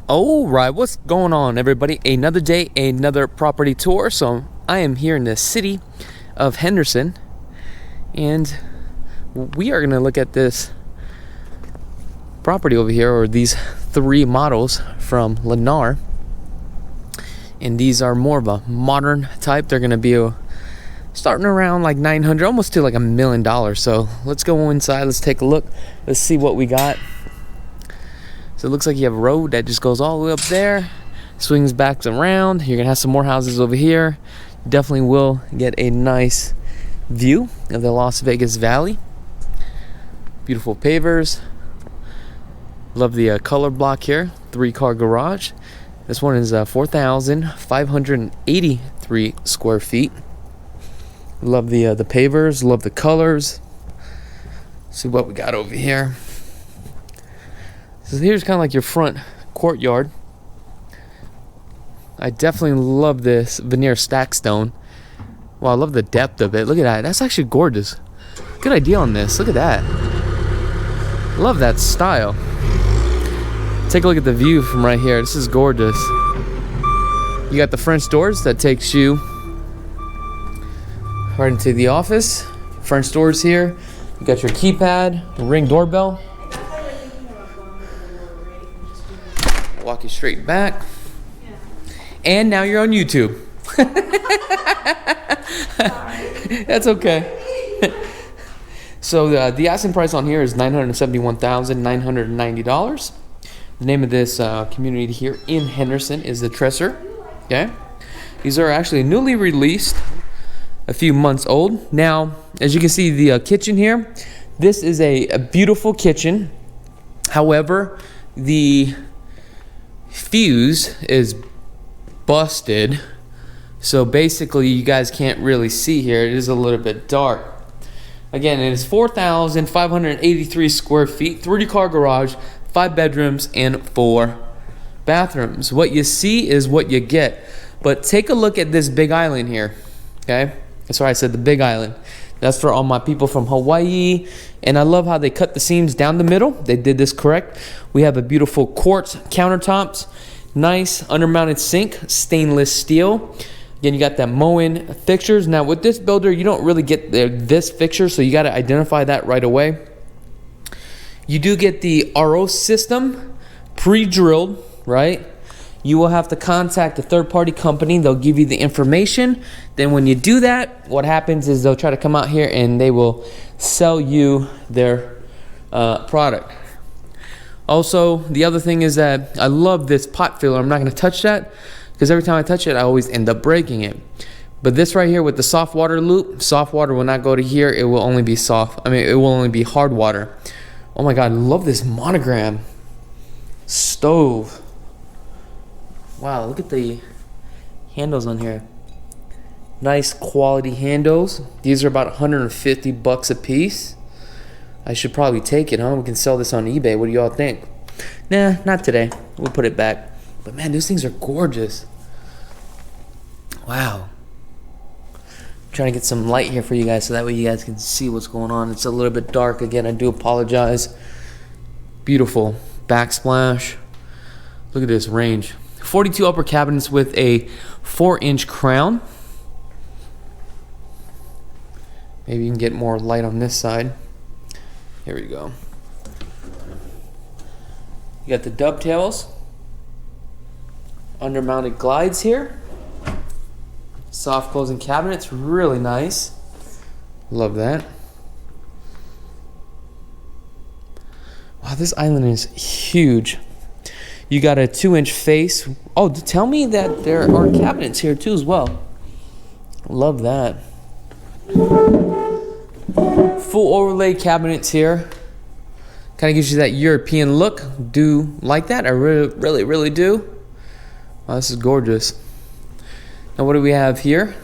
All right, what's going on, everybody? Another day, another property tour. So I am here in the city of Henderson, and we are going to look at this property over here, or these three models from Lennar. And these are more of a modern type. They're going to be starting around like 900, almost to like $1 million. So let's go inside. Let's take a look. Let's see what we got. So it looks like you have a road that just goes all the way up there, swings back around. You're gonna have some more houses over here. Definitely will get a nice view of the Las Vegas Valley. Beautiful pavers. Love the color block here. 3-car garage. This one is 4,583 square feet. Love the pavers. Love the colors. See what we got over here. So here's kind of like your front courtyard. I definitely love this veneer stack stone. Wow, I love the depth of it. Look at that. That's actually gorgeous. Good idea on this. Look at that. Love that style. Take a look at the view from right here. This is gorgeous. You got the French doors that takes you right into the office. French doors here. You got your keypad, ring doorbell. Walk you straight back. And now you're on YouTube. That's okay. So the asking price on here is $971,990. The name of this community here in Henderson is the Tresor. Okay, these are actually newly released, a few months old. Now, as you can see, the kitchen here, this is a beautiful kitchen. However, the fuse is busted, so basically you guys can't really see here. It is a little bit dark. Again, it is 4,583 square feet, 30-car garage, 5 bedrooms and 4 bathrooms. What you see is what you get. But take a look at this big island here. Okay, that's why I said the big island. That's for all my people from Hawaii. And I love how they cut the seams down the middle. They did this correct. We have a beautiful quartz countertops. Nice undermounted sink, stainless steel. Again, you got that Moen fixtures. Now with this builder, you don't really get this fixture, so you got to identify that right away. You do get the RO system pre-drilled, right? You will have to contact a third-party company. They'll give you the information. Then when you do that, what happens is they'll try to come out here and they will sell you their product. Also, the other thing is that I love this pot filler. I'm not going to touch that because every time I touch it, I always end up breaking it. But this right here with the soft water loop, soft water will not go to here. It will only be it will only be hard water. Oh my God, I love this Monogram stove. Wow, look at the handles on here. Nice quality handles. These are about $150 a piece. I should probably take it, huh? We can sell this on eBay. What do y'all think? Nah, not today. We'll put it back. But man, those things are gorgeous. Wow. I'm trying to get some light here for you guys so that way you guys can see what's going on. It's a little bit dark. Again, I do apologize. Beautiful backsplash. Look at this range. 42 upper cabinets with a 4-inch crown. Maybe you can get more light on this side. Here we go. You got the dovetails. Undermounted glides here. Soft closing cabinets, really nice. Love that. Wow, this island is huge. You got a 2-inch face. Oh, tell me that there are cabinets here too as well. Love that. Full overlay cabinets here. Kind of gives you that European look. Do like that? I really do. Wow, this is gorgeous. Now what do we have here?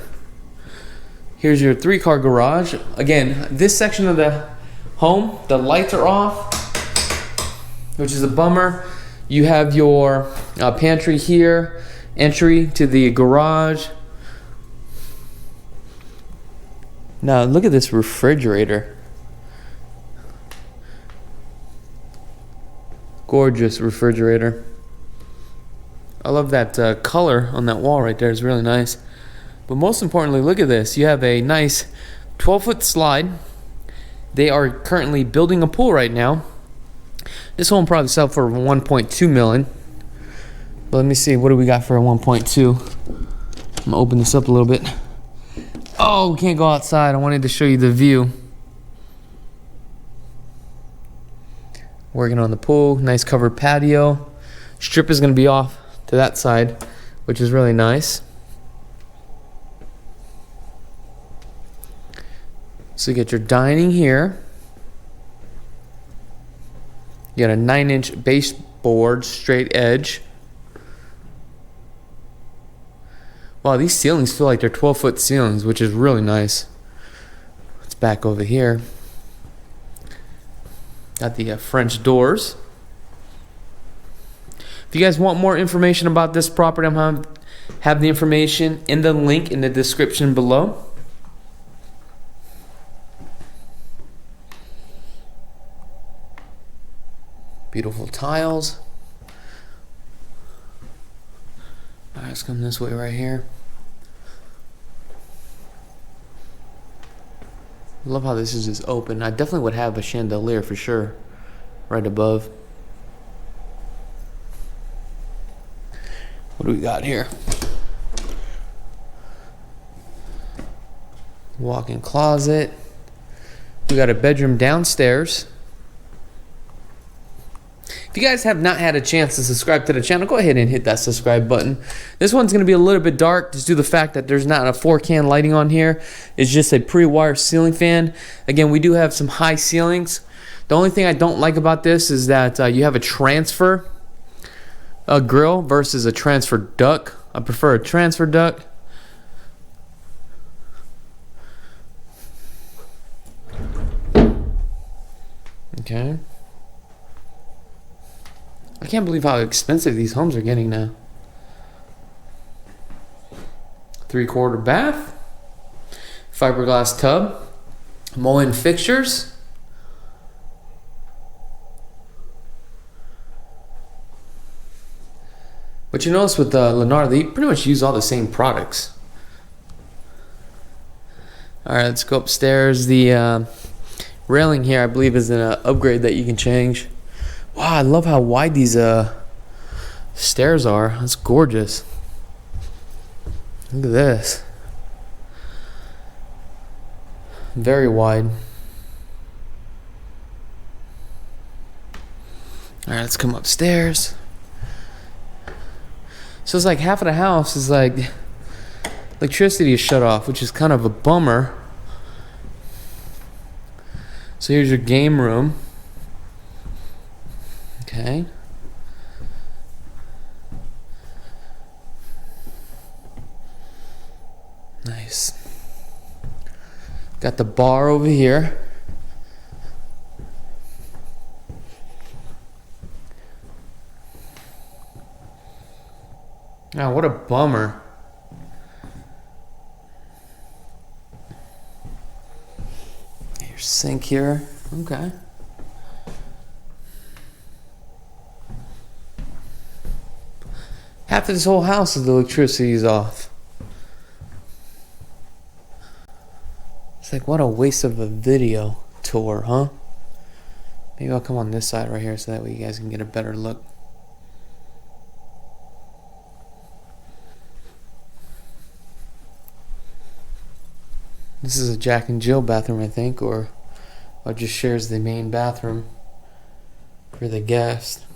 Here's your 3-car garage. Again, this section of the home, the lights are off, which is a bummer. You have your pantry here, entry to the garage. Now look at this refrigerator. Gorgeous refrigerator. I love that color on that wall right there. It's really nice. But most importantly, look at this. You have a nice 12-foot slide. They are currently building a pool right now. This one will probably sell for 1.2 million. But let me see, what do we got for a 1.2? I'm gonna open this up a little bit. Oh, we can't go outside. I wanted to show you the view. Working on the pool, nice covered patio. Strip is gonna be off to that side, which is really nice. So you get your dining here. You got a 9-inch baseboard, straight edge. Wow, these ceilings feel like they're 12-foot ceilings, which is really nice. Let's back over here. Got the French doors. If you guys want more information about this property, I'm going to have the information in the link in the description below. Beautiful tiles. Alright, let's come this way right here. Love how this is just open. I definitely would have a chandelier for sure right above. What do we got here? Walk-in closet. We got a bedroom downstairs. If you guys have not had a chance to subscribe to the channel, go ahead and hit that subscribe button. This one's going to be a little bit dark just due to the fact that there's not a 4-can lighting on here. It's just a pre-wired ceiling fan. Again, we do have some high ceilings. The only thing I don't like about this is that you have a transfer grill versus a transfer duct. I prefer a transfer duct. Okay. I can't believe how expensive these homes are getting now. 3/4 bath, fiberglass tub, Moen fixtures. But you notice with Lennar, they pretty much use all the same products. All right, let's go upstairs. The railing here, I believe, is an upgrade that you can change. Wow, I love how wide these stairs are. That's gorgeous. Look at this. Very wide. Alright, let's come upstairs. So it's like half of the house is like electricity is shut off, which is kind of a bummer. So here's your game room. Okay. Nice. Got the bar over here. Oh, what a bummer. Your sink here. Okay. Half of this whole house is the electricity is off. It's like, what a waste of a video tour, huh? Maybe I'll come on this side right here so that way you guys can get a better look. This is a Jack and Jill bathroom, I think, or just shares the main bathroom for the guest.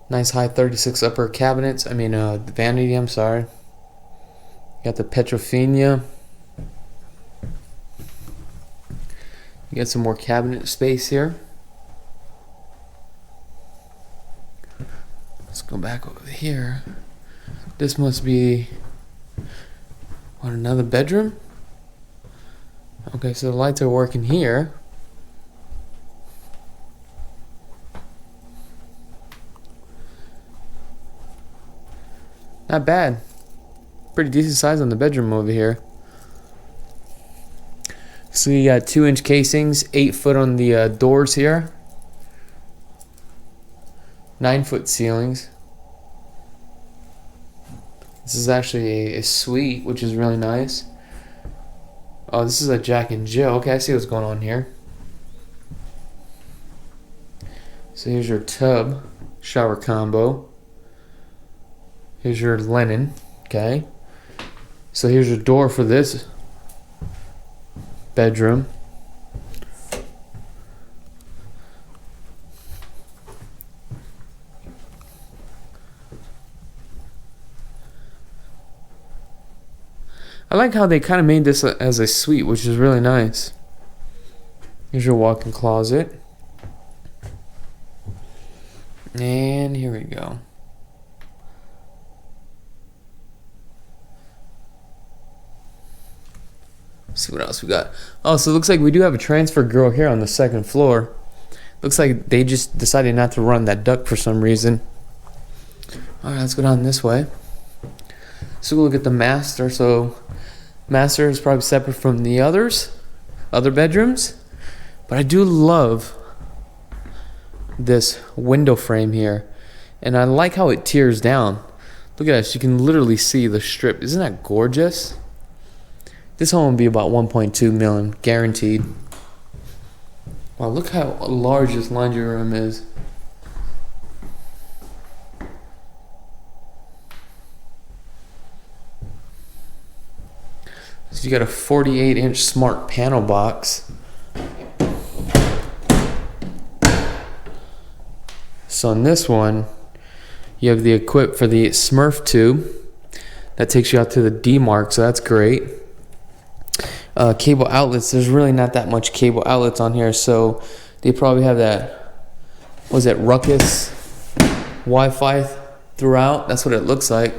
Nice high 36 upper cabinets. I mean, the vanity, I'm sorry. You got the Petrophenia. You got some more cabinet space here. Let's go back over here. This must be, what, another bedroom? Okay, so the lights are working here. Not bad. Pretty decent size on the bedroom over here. So you got 2-inch casings, 8 foot on the doors here. 9-foot ceilings. This is actually a suite, which is really nice. Oh, this is a Jack and Jill. Okay, I see what's going on here. So here's your tub, shower combo. Here's your linen, okay. So here's your door for this bedroom. I like how they kind of made this as a suite, which is really nice. Here's your walk-in closet. And here we go. Let's see what else we got. Oh, so it looks like we do have a transfer grill here on the second floor. Looks like they just decided not to run that duct for some reason. Alright, let's go down this way. So we'll look at the master. So master is probably separate from the other bedrooms. But I do love this window frame here. And I like how it tears down. Look at this. You can literally see the strip. Isn't that gorgeous? This home will be about 1.2 million guaranteed. Wow, look how large this laundry room is. So you got a 48-inch smart panel box. So on this one, you have the equip for the Smurf tube. That takes you out to the D mark, so that's great. Cable outlets, there's really not that much cable outlets on here, so they probably have that, was it Ruckus Wi-Fi throughout? That's what it looks like.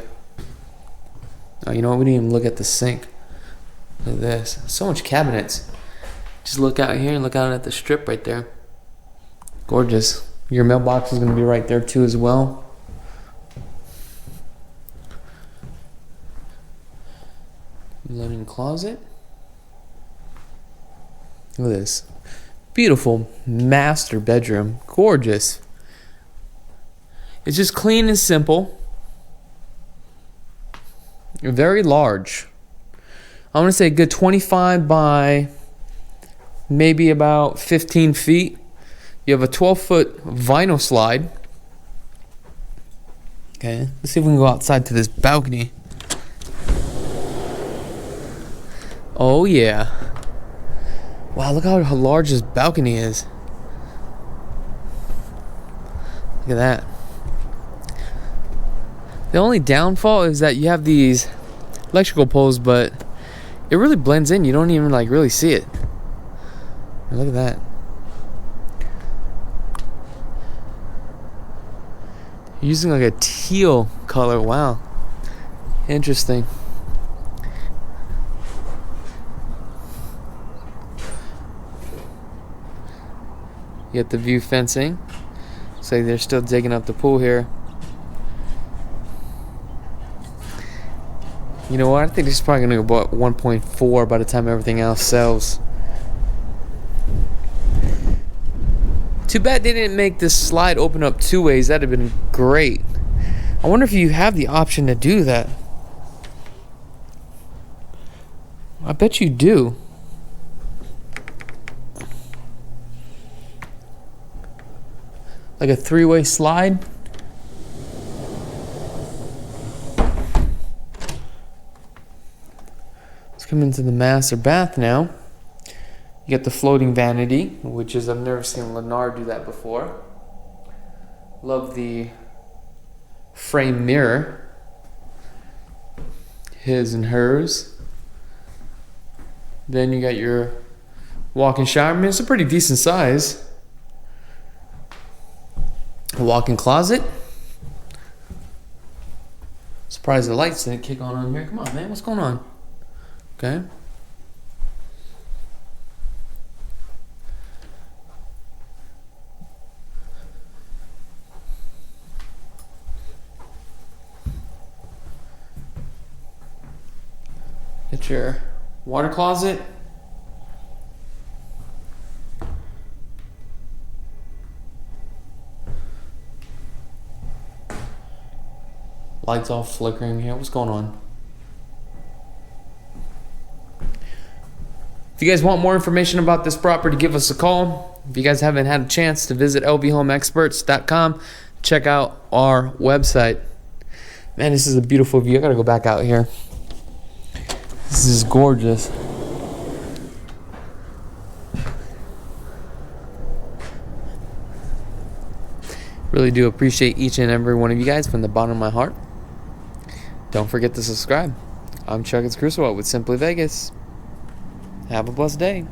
Oh, you know what, we didn't even look at the sink. Look at this, so much cabinets. Just look out here and look out at the strip right there. Gorgeous. Your mailbox is going to be right there too as well. Linen closet. Look at this. Beautiful master bedroom. Gorgeous. It's just clean and simple. Very large. I want to say a good 25 by maybe about 15 feet. You have a 12-foot vinyl slide. Okay, let's see if we can go outside to this balcony. Oh yeah. Wow, look how large this balcony is. Look at that. The only downfall is that you have these electrical poles, but it really blends in. You don't even like really see it. Look at that. Using like a teal color. Wow. Interesting. You get the view fencing. Looks like they're still digging up the pool here. You know what? I think this is probably going to go about 1.4 by the time everything else sells. Too bad they didn't make this slide open up two ways. That'd have been great. I wonder if you have the option to do that. I bet you do. Like a three-way slide. Let's come into the master bath now. You get the floating vanity, which is, I've never seen Lennar do that before. Love the frame mirror. His and hers. Then you got your walk-in shower. I mean, it's a pretty decent size. A walk-in closet. Surprised the lights didn't kick on here. Come on, man. What's going on? Okay. Get your water closet. Lights all flickering here. What's going on? If you guys want more information about this property, give us a call. If you guys haven't had a chance to visit lvhomeexperts.com, check out our website. Man, this is a beautiful view. I gotta go back out here. This is gorgeous. Really do appreciate each and every one of you guys from the bottom of my heart. Don't forget to subscribe. I'm Chakits Krulsawat with Simply Vegas. Have a blessed day.